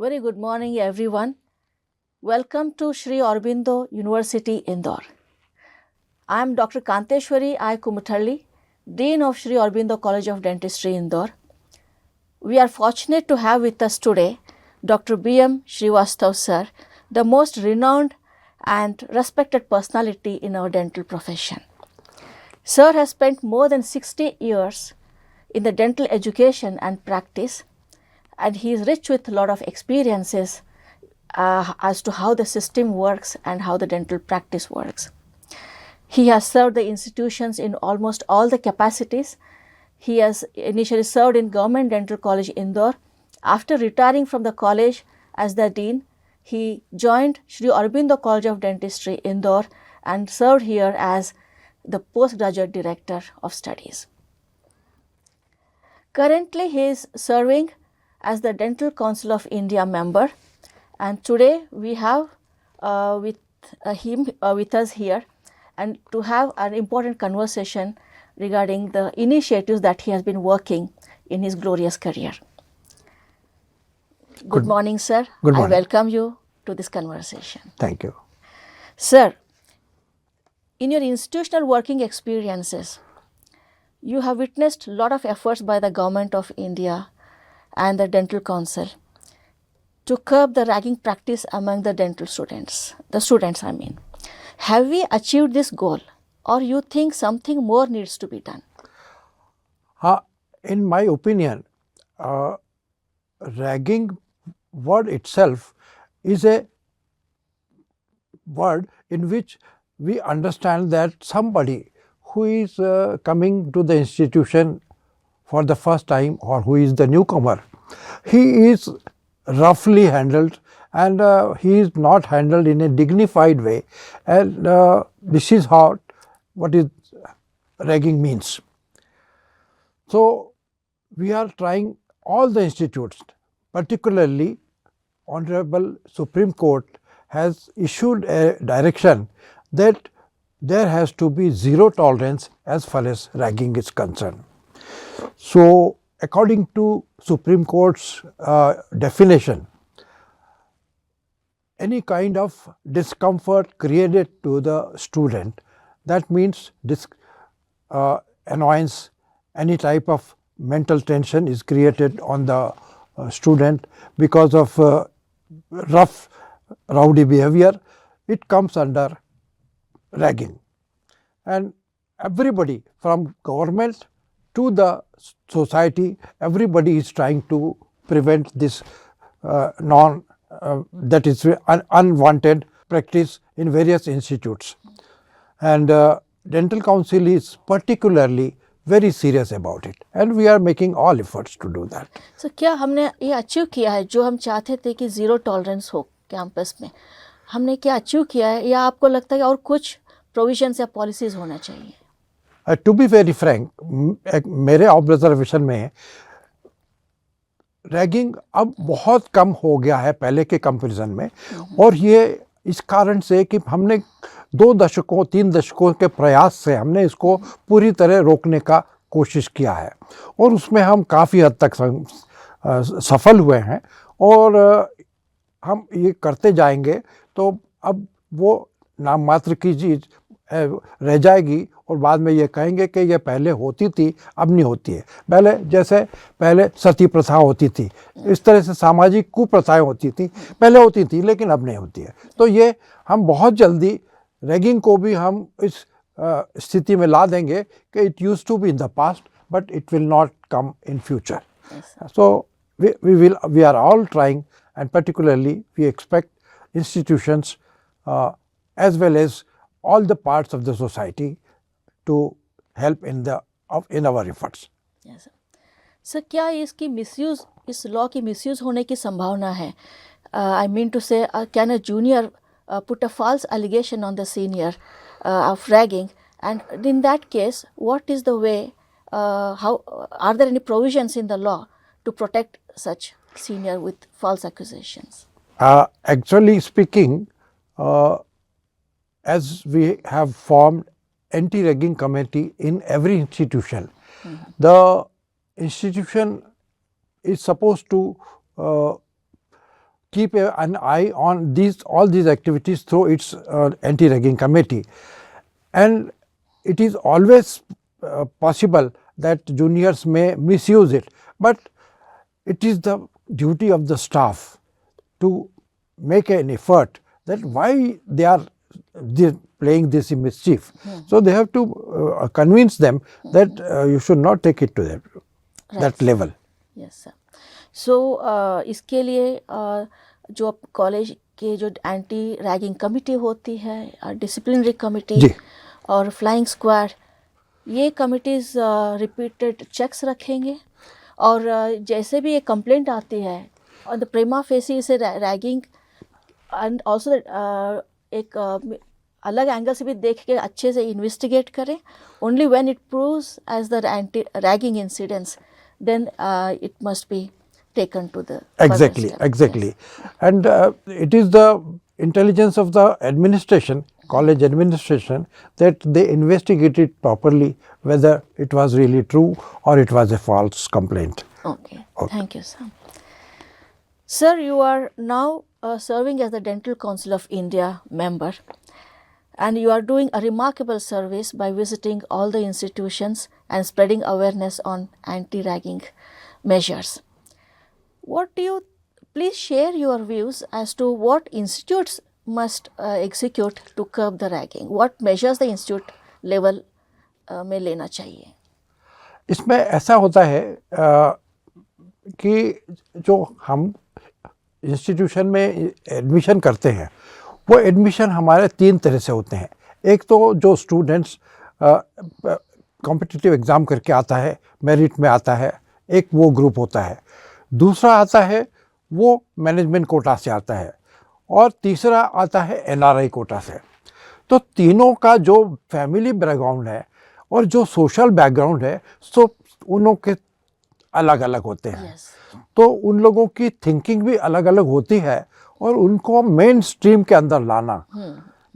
Very good morning, everyone. Welcome to Sri Aurobindo University, Indore. I am Dr. Kanteshwari I. Kumathalli, Dean of Sri Aurobindo College of Dentistry, Indore. We are fortunate to have with us today Dr. B.M. Srivastav sir, the most renowned and respected personality in our dental profession. Sir has spent more than 60 years in the dental education and practice, and he is rich with a lot of experiences as to how the system works and how the dental practice works. He has served the institutions in almost all the capacities. He has initially served in Government Dental College, Indore. After retiring from the college as the dean, he joined Sri Aurobindo College of Dentistry, Indore, and served here as the postgraduate director of studies. Currently, he is serving as the Dental Council of India member, and today we have him with us here and to have an important conversation regarding the initiatives that he has been working in his glorious career. Good morning, sir. Good morning. I welcome you to this conversation. Thank you. Sir, in your institutional working experiences, you have witnessed a lot of efforts by the Government of India and the Dental Council to curb the ragging practice among the dental students, Have we achieved this goal, or you think something more needs to be done? In my opinion, ragging word itself is a word in which we understand that somebody who is coming to the institution for the first time or who is the newcomer, he is roughly handled and he is not handled in a dignified way, and this is what is ragging means. So, we are trying all the institutes, particularly Honorable Supreme Court has issued a direction that there has to be zero tolerance as far as ragging is concerned. So, according to Supreme Court's definition, any kind of discomfort created to the student, that means annoyance, any type of mental tension is created on the student because of rough, rowdy behavior, it comes under ragging. And everybody from government to the society, everybody is trying to prevent this unwanted practice in various institutes. And Dental Council is particularly very serious about it, and we are making all efforts to do that. So, क्या हमने ये achieve किया है जो हम चाहते थे कि ज़ीरो टॉलरेंस हो कैंपस में? हमने क्या अचीव किया है, या आपको लगता है कि और कुछ प्रोविजंस या पॉलिसीज होना चाहिए? टू बी वेरी फ्रैंक, मेरे ऑब्जर्वेशन में रैगिंग अब बहुत कम हो गया है पहले के कंपैरिजन में, और ये इस कारण से कि हमने 3 दशकों के प्रयास से हमने इसको पूरी तरह रोकने का कोशिश किया है, और उसमें हम काफ़ी हद तक सफल हुए हैं, और हम ये करते जाएंगे तो अब वो नाम मात्र की चीज़ रह जाएगी, और बाद में ये कहेंगे कि ये पहले होती थी, अब नहीं होती है। पहले सती प्रथा होती थी, इस तरह से सामाजिक कुप्रथाएं होती थी, पहले होती थी लेकिन अब नहीं होती है। तो ये हम बहुत जल्दी रैगिंग को भी हम इस स्थिति में ला देंगे कि it used to be in the past but it will not come in future. So we are all trying, and particularly we expect institutions as well as all the parts of the society to help in our efforts. Yes, sir. Sir, क्या इसकी misuse, इस law की misuse होने की संभावना है? I mean to say, can a junior put a false allegation on the senior of ragging, and in that case, what is the way, how are there any provisions in the law to protect such senior with false accusations? Actually speaking, as we have formed anti-ragging committee in every institution, the institution is supposed to keep an eye on all these activities through its anti-ragging committee, and it is always possible that juniors may misuse it, but it is the duty of the staff to make an effort that why they are playing this mischief. So they have to convince them that you should not take it to that level. Yes sir. So इसके लिए जो आप college के जो anti ragging committee होती है, disciplinary committee जी. और flying squad, ये कमिटीज़ रिपीटेड चेक्स रखेंगे, और जैसे भी ये कंप्लेंट आती है ऑन द प्रेमा फेसी से रैगिंग, एंड ऑल्सो एक अलग एंगल से भी देख के अच्छे से इन्वेस्टिगेट करें. Only when it proves as the anti ragging incidents, then it must be taken to the Exactly, further step. exactly. Yes. And it is the intelligence of the administration, college administration, that they investigate it properly whether it was really true or it was a false complaint. Okay. Thank you, sir. Sir, you are now serving as the Dental Council of India member, and you are doing a remarkable service by visiting all the institutions and spreading awareness on anti-ragging measures. What do you, please share your views as to what institutes must execute to curb the ragging? What measures the institute level में लेना चाहिए? इसमें ऐसा होता है कि जो हम इंस्टीट्यूशन में एडमिशन करते हैं, वो एडमिशन हमारे 3 तरह से होते हैं. एक तो जो स्टूडेंट्स कॉम्पिटिटिव एग्ज़ाम करके आता है, मेरिट में आता है, एक वो ग्रुप होता है. दूसरा आता है वो मैनेजमेंट कोटा से आता है, और तीसरा आता है एनआरआई कोटा से. तो तीनों का जो फैमिली बैकग्राउंड है और जो सोशल बैकग्राउंड है, सो उनों के अलग अलग होते हैं. Yes. तो उन लोगों की थिंकिंग भी अलग अलग होती है, और उनको मेन स्ट्रीम के अंदर लाना,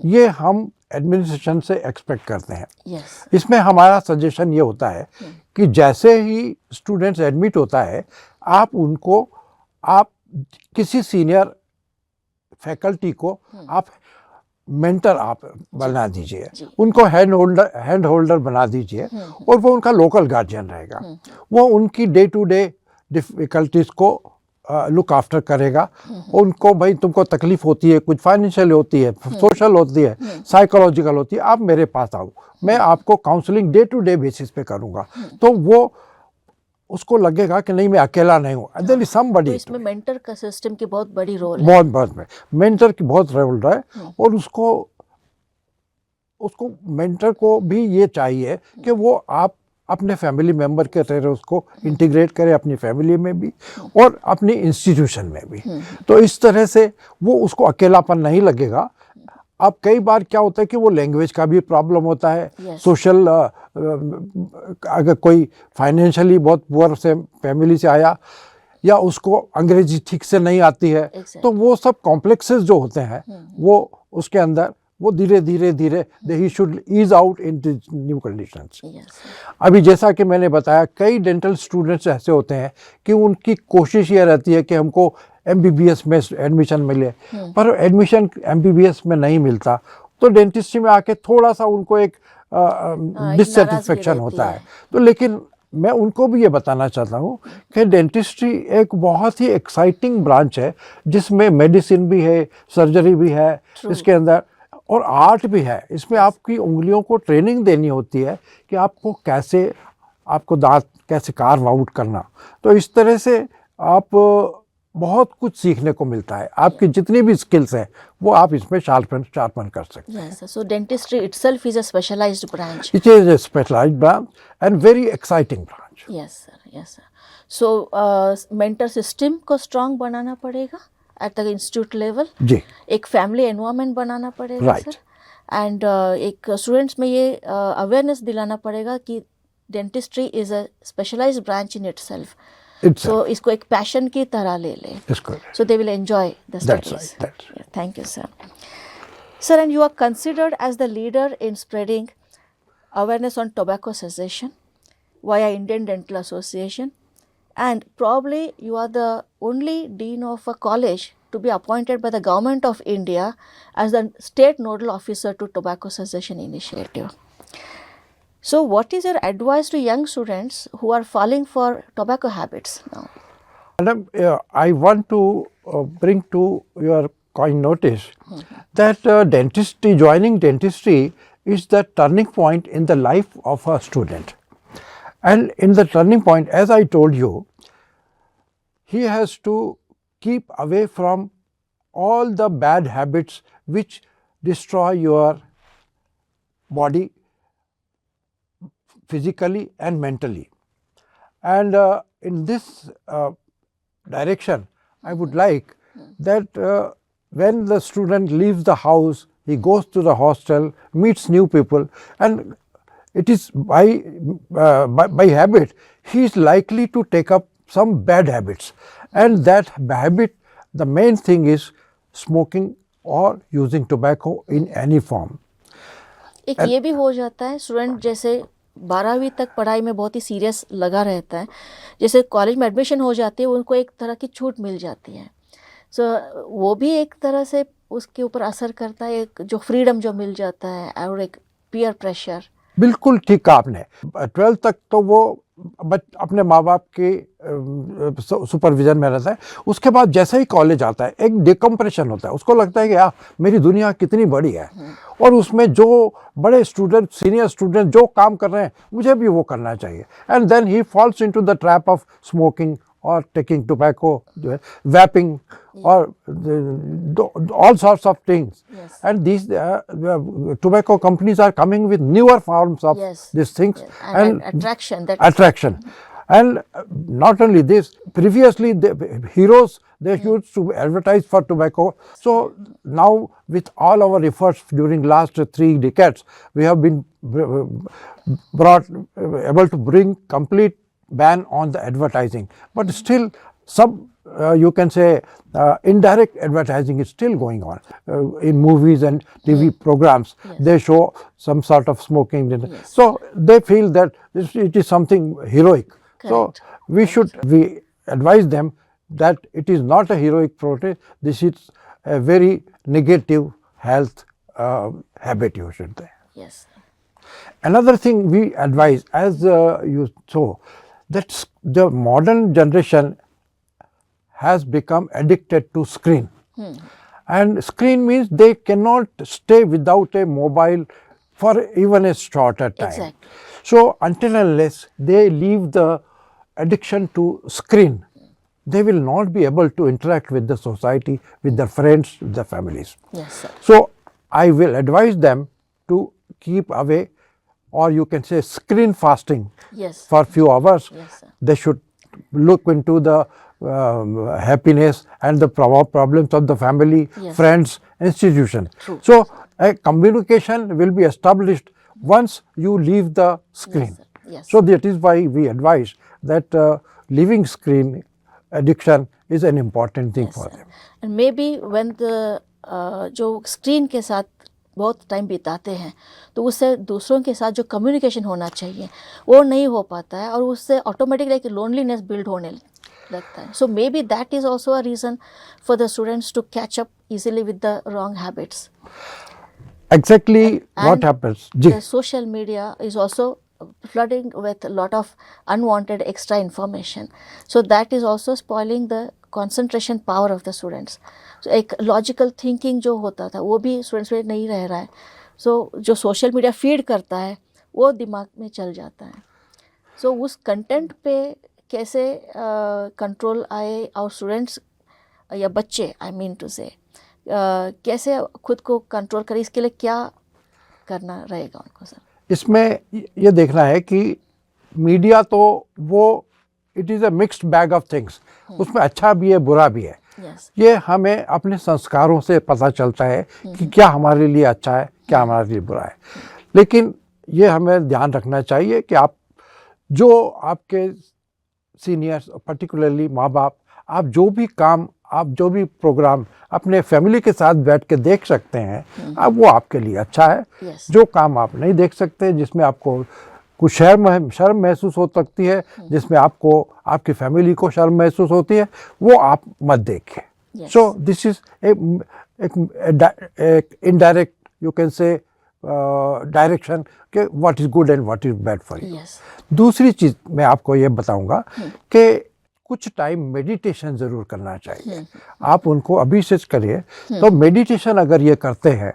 ये हम एडमिनिस्ट्रेशन से एक्सपेक्ट करते हैं. Yes. इसमें हमारा सजेशन ये होता है कि जैसे ही स्टूडेंट्स एडमिट होता है, आप किसी सीनियर फैकल्टी को आप मेंटर आप बना दीजिए, उनको हैंड होल्डर बना दीजिए, और वो उनका लोकल गार्जियन रहेगा. वो उनकी डे टू डे डिफ़िकल्टीज़ को लुक आफ्टर करेगा. उनको भाई तुमको तकलीफ़ होती है, कुछ फाइनेंशियल होती है, सोशल होती है, साइकोलॉजिकल होती है, आप मेरे पास आओ, मैं आपको counselling day to day basis पे करूँगा. तो वो उसको लगेगा कि नहीं, मैं अकेला नहीं हूँ. There is somebody. तो इसमें मेंटर का सिस्टम की बहुत बड़ी रोल है. बहुत मेंटर की बहुत रोल है. और उसको मेंटर को भी ये चाहिए कि वो आप अपने फैमिली मेंबर के तरह उसको इंटीग्रेट करें अपनी फैमिली में भी और अपनी इंस्टीट्यूशन में भी. तो इस तरह से वो उसको अकेलापन नहीं लगेगा. अब कई बार क्या होता है कि वो लैंग्वेज का भी प्रॉब्लम होता है. सोशल अगर कोई फाइनेंशियली बहुत पुअर से फैमिली से आया, या उसको अंग्रेजी ठीक से नहीं आती है, तो वो सब कॉम्प्लेक्सेस जो होते हैं, वो उसके अंदर वो धीरे धीरे ही should ease out in the new conditions. अभी जैसा कि मैंने बताया, कई डेंटल स्टूडेंट्स ऐसे होते हैं कि उनकी कोशिश ये रहती है कि हमको MBBS में एडमिशन मिले, पर एडमिशन MBBS में नहीं मिलता, तो डेंटिस्ट्री में आके थोड़ा सा उनको एक डिससेटिस्फेक्शन होता है. तो लेकिन मैं उनको भी ये बताना चाहता हूँ कि डेंटिस्ट्री एक बहुत ही एक्साइटिंग ब्रांच है, जिसमें मेडिसिन भी है, सर्जरी भी है, इसके अंदर और आर्ट भी है. इसमें आपकी उंगलियों को ट्रेनिंग देनी होती है कि आपको दांत कैसे कार्व आउट करना. तो इस तरह से आप बहुत कुछ सीखने को मिलता है. आपकी जितनी भी स्किल्स हैं वो आप इसमें शार्पन कर सकते हैं. Yes, so dentistry itself is a specialized branch. It is a specialized branch and very exciting branch. Yes, sir. Yes, sir. So mentor system को strong बनाना पड़ेगा at the institute level. जी. एक family environment बनाना पड़ेगा. Right. Sir. And एक students में ये awareness दिलाना पड़ेगा कि dentistry is a specialized branch in itself. So इसको एक पैशन की तरह ले ले. So they will enjoy the studies. That's right. Yeah, thank you, sir. Sir, and you are considered as the leader in spreading awareness on tobacco cessation via Indian Dental Association, and probably you are the only dean of a college to be appointed by the Government of India as the State Nodal Officer to Tobacco Cessation Initiative. So what is your advice to young students who are falling for tobacco habits now? Madam, I want to bring to your kind notice that joining dentistry is the turning point in the life of a student. And in the turning point, as I told you, he has to keep away from all the bad habits which destroy your body physically and mentally. And in this direction, I would like that when the student leaves the house, he goes to the hostel, meets new people, and it is by habit, he is likely to take up some bad habits. And that habit, the main thing is smoking or using tobacco in any form. एक ये भी हो जाता है student जैसे 12वीं तक पढ़ाई में बहुत ही सीरियस लगा रहता है, जैसे कॉलेज में एडमिशन हो जाती है उनको एक तरह की छूट मिल जाती है, सो वो भी एक तरह से उसके ऊपर असर करता है, एक जो फ्रीडम जो मिल जाता है और एक पीयर प्रेशर. बिल्कुल ठीक कहा आपने. 12 तक तो वो अपने माँ बाप के सुपरविजन में रहता है. उसके बाद जैसे ही कॉलेज आता है एक डिकम्प्रेशन होता है, उसको लगता है कि यार मेरी दुनिया कितनी बड़ी है और उसमें जो बड़े स्टूडेंट सीनियर स्टूडेंट जो काम कर रहे हैं मुझे भी वो करना चाहिए. And then he falls into the trap of smoking or taking tobacco, vaping, or all sorts of things. Yes. And these tobacco companies are coming with newer forms of these things. Yes. And attraction. Attraction. And not only this, previously the heroes, they used to advertise for tobacco. So now with all our efforts during last 3 decades, we have been able to bring complete ban on the advertising, but still some you can say indirect advertising is still going on in movies and TV programs. They show some sort of smoking, so they feel that it is something heroic. Correct. So we advise them that it is not a heroic protest, this is a very negative health habit, you should say. Yes. Another thing we advise, as you saw, that the modern generation has become addicted to screen. And screen means they cannot stay without a mobile for even a shorter time. Exactly. So until unless they leave the addiction to screen, they will not be able to interact with the society, with their friends, with their families. Yes, sir. So I will advise them to keep away, or you can say screen fasting. Yes. For a few hours. Yes, sir. They should look into the happiness and the problems of the family, friends, institution. True. So a communication will be established once you leave the screen. Yes. So that is why we advise that leaving screen addiction is an important thing for them. And maybe when the जो screen के साथ बहुत time बिताते हैं तो उससे दूसरों के साथ जो कम्युनिकेशन होना चाहिए वो नहीं हो पाता है और उससे ऑटोमेटिकली एक लोनलीनेस बिल्ड होने लगता है. So maybe that is also a reason for the students to catch up easily with the wrong habits. Exactly what happens. The social media is also flooding with a lot of unwanted extra information. So that is also spoiling the concentration power of the students. So एक logical thinking जो होता था वो भी students में नहीं रह रहा है. So जो social media feed करता है वो दिमाग में चल जाता है. So उस content पे कैसे control आए और students या बच्चे I mean to say कैसे खुद को कंट्रोल करें, इसके लिए क्या करना रहेगा उनको सर? इसमें ये देखना है कि मीडिया तो वो it is a mixed bag of things, उसमें अच्छा भी है बुरा भी है. ये हमें अपने संस्कारों से पता चलता है कि क्या हमारे लिए अच्छा है, क्या हमारे लिए बुरा है. लेकिन ये हमें ध्यान रखना चाहिए कि आप जो आपके सीनियर्स पर्टिकुलरली माँ बाप, आप जो भी काम, आप जो भी प्रोग्राम अपने फैमिली के साथ बैठ के देख सकते हैं, अब वो आपके लिए अच्छा है. जो काम आप नहीं देख सकते, जिसमें आपको कुछ शर्म महसूस हो सकती है, जिसमें आपको आपकी फैमिली को शर्म महसूस होती है, वो आप मत देखें. Yes. So this is a indirect, you can say, direction कि what is good and what is bad for you. Yes. दूसरी चीज मैं आपको ये बताऊंगा कि कुछ टाइम मेडिटेशन जरूर करना चाहिए. आप उनको अभी से करिए. तो मेडिटेशन अगर ये करते हैं,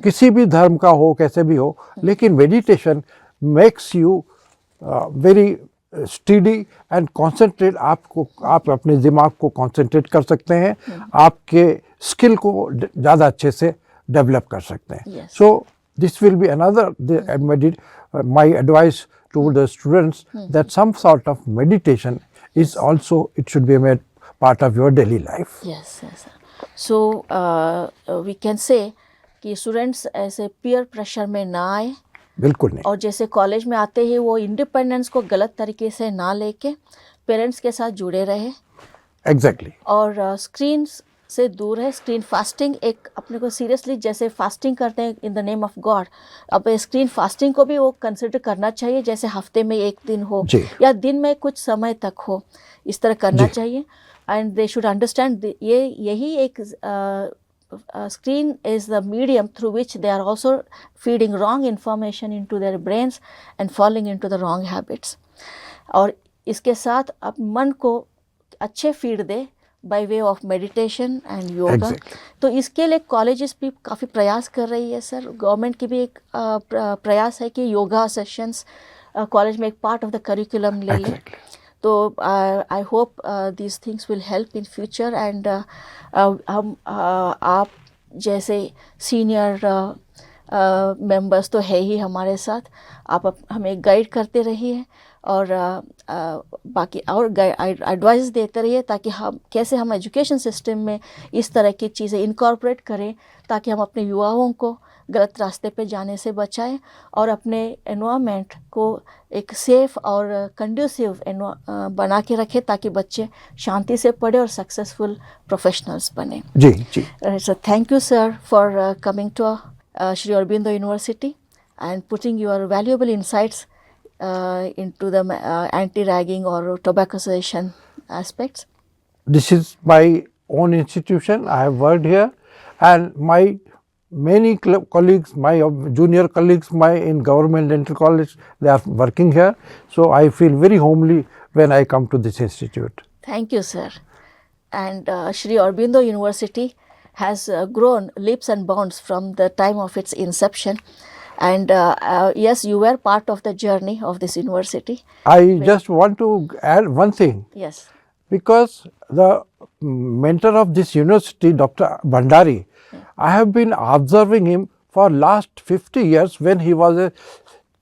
किसी भी धर्म का हो, कैसे भी हो, लेकिन meditation makes you very study and concentrate. आप अपने दिमाग को कॉन्सेंट्रेट कर सकते हैं, आपके स्किल को ज़्यादा अच्छे से डेवलप कर सकते हैं. Yes. So this will be another my advice to the students that some sort of meditation is also, it should be made part of your daily life. Yes, yes. So we can say कि students ऐसे peer pressure में ना आए, बिल्कुल नहीं. और जैसे college में आते ही वो इंडिपेंडेंस को गलत तरीके से ना लेके पेरेंट्स के साथ जुड़े रहे. एग्जैक्टली. और स्क्रीन से दूर है. स्क्रीन फास्टिंग एक अपने को सीरियसली जैसे फास्टिंग करते हैं in the name of God, अब स्क्रीन फास्टिंग को भी वो कंसिडर करना चाहिए, जैसे हफ्ते में एक दिन हो या दिन में कुछ समय तक हो, इस तरह करना चाहिए. एंड दे शुड अंडरस्टैंड यही एक screen is the medium through which they are also feeding wrong information into their brains and falling into the wrong habits. और इसके साथ अब मन को अच्छे feed they by way of meditation and yoga. तो इसके लिए कॉलेजेस भी काफ़ी प्रयास कर रही है सर. गवर्नमेंट की भी एक प्रयास है कि योगा सेशंस कॉलेज में एक पार्ट ऑफ द करिकुलम ले लें. तो I hope these things will help in future. And हम आप जैसे सीनियर मेंबर्स तो है ही हमारे साथ, आप हमें गाइड करते रहिए और बाकी और एडवाइस देते रहिए ताकि हम एजुकेशन सिस्टम में इस तरह की चीज़ें इनकॉर्पोरेट करें ताकि हम अपने युवाओं को गलत रास्ते पे जाने से बचाएं और अपने एनवायरनमेंट को एक सेफ़ और कंड्यूसिव बना के रखें ताकि बच्चे शांति से पढ़े और सक्सेसफुल प्रोफेशनल्स बने. जी जी. So thank you sir for coming to Sri Aurobindo University and putting your valuable insights into the anti-ragging or tobacco cessation aspects. This is my own institution. I have worked here, and my many colleagues, my junior colleagues, in government dental college, they are working here. So I feel very homely when I come to this institute. Thank you, sir. And Sri Aurobindo University has grown leaps and bounds from the time of its inception. And yes, you were part of the journey of this university. I just want to add one thing. Yes. Because the mentor of this university, Dr. Bhandari, I have been observing him for last 50 years when he was a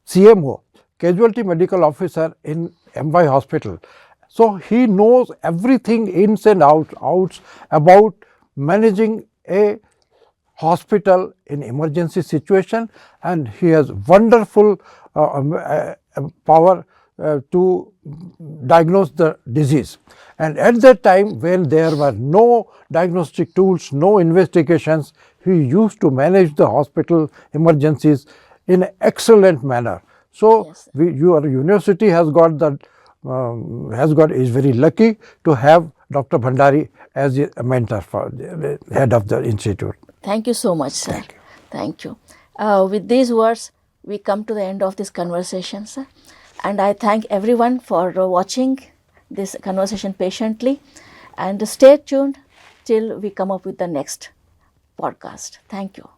CMO, Casualty Medical Officer in MY Hospital. So he knows everything ins and outs about managing a hospital in emergency situation, and he has wonderful power to diagnose the disease. And at that time when there were no diagnostic tools, no investigations, he used to manage the hospital emergencies in an excellent manner. So Yes, your university has got that is very lucky to have Dr. Bhandari as a mentor for the head of the institute. Thank you so much, sir. Thank you. With these words, we come to the end of this conversation, sir. And I thank everyone for watching this conversation patiently. And stay tuned till we come up with the next podcast. Thank you.